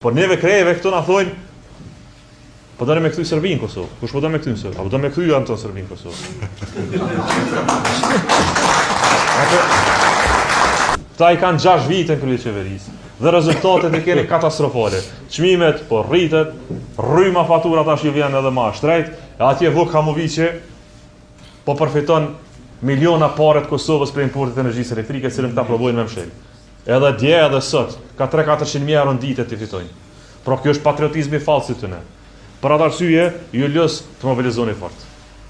Por neve krejeve këto na thojnë, po do me kthy Serbinë në Kosovë. Kush po do me kthy në Serbinë? Apo do me kthy Anton Serbinë në Kosovë? Ta i kanë 6 vite në krye qeverisë. Dhe rezultatet i keni katastrofale. Çmimet po rritet, rryma faturat tash ju vjen edhe më shtrejt, e atje Vuk Hamoviqi po përfiton miliona parë të Kosovës për importet e energjisë elektrike, cilën ta provojnë me mshël. Edhe dje edhe sot, ka 3-400 mijë euro në ditë të fitojnë. Pra kjo është patriotizmi i fallë të ne. Për atë arsye, ju lës të mobilizoni fort.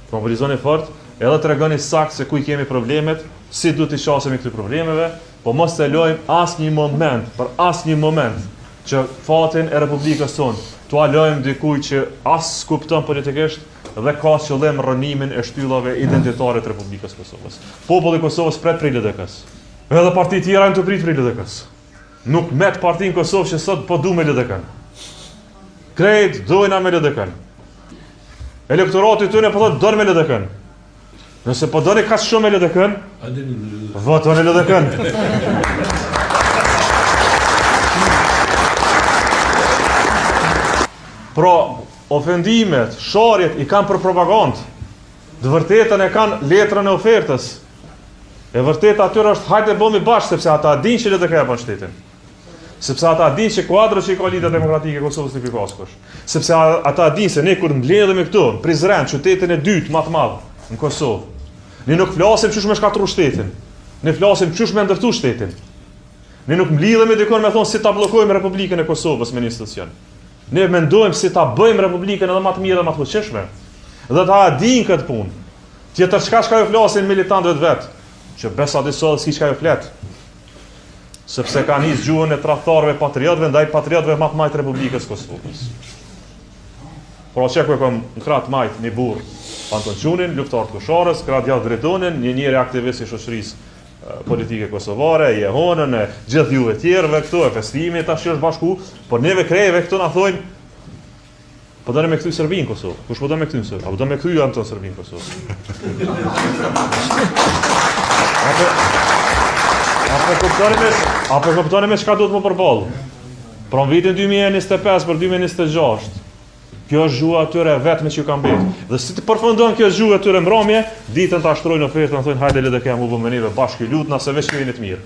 Të mobilizoni fort, edhe të regoni sakt se ku i kemi problemet, si du të shasemi këty problemeve, po mos të lojmë asnjë moment, që fatin e Republikës tonë, t'u lojmë dikuj që as kupton politikisht dhe ka qëllim rënimin e shtyllave identitare të Republikës Kosovës. Populli i Kosovës pret prej LDK-s. Edhe parti tjera në të prit prej LDK-s. Nuk met partinë Kosovë që sot po du me LDK-n. Krejt dojna me LDK-n. Elektorati tyne po thotë don me LDK-n. Nëse po doni kaq shumë me LDK-n, votoni LDK-n. Pra, ofendimet, sharjet i kanë për propagandë. Dë vërtetën e kanë letrën e ofertës. E vërtet atyre është hajde bëmi bashkë, sepse ata din që LDK e bën shtetin. Sepse ata din që kuadro që i ka Lidhja Demokratike e Kosovës nuk i ka askush. Sepse ata din se ne kur mbledhemi këtu, në Prizren, qytetin e dytë më të madh në Kosovë, ne nuk flasim çush me shkatërru shtetin. Ne flasim çush me ndërtu shtetin. Ne nuk mblidhemi dikon me thonë si ta bllokojmë Republikën e Kosovës me një institucion. Ne mendojmë si ta bëjmë Republikën edhe më të mirë dhe më të fuqishme. Dhe ata din këtë punë. Tjetër çka ju flasin militantët vet, që besa disa s'ki qka ju flet, sepse ka nis gjuhën e tradhtarëve patriotëve ndaj patriotëve më të majtë Republikës Kosovës. Por që ku e kom në kratë majtë një burr, Anton Qunin, luftar të Kosharës, kratë Gjallë Dretonin, një njeri aktivist i shoqërisë politike kosovare, e Jehonën, e gjithë juve tjerëve këtu, e festimit tash është bashku, por neve krejeve këtu na thojnë, po do me kthy Serbinë në Kosovë. Kush po do me kthy në Serbinë? Apo do me kthy Anton Serbinë në Kosovë? Apo kuptoni me çka duhet më përballë. Pra në vitin 2025 për 2026, kjo është gjuha atyre vetme që ju kanë mbetë. Dhe si të përfundon kjo gjuha atyre mbrëmje, ditën ta shtrojnë ofertën, thonë hajde LDK mu bë me neve bashkë lutna se veç ju jeni të mirë.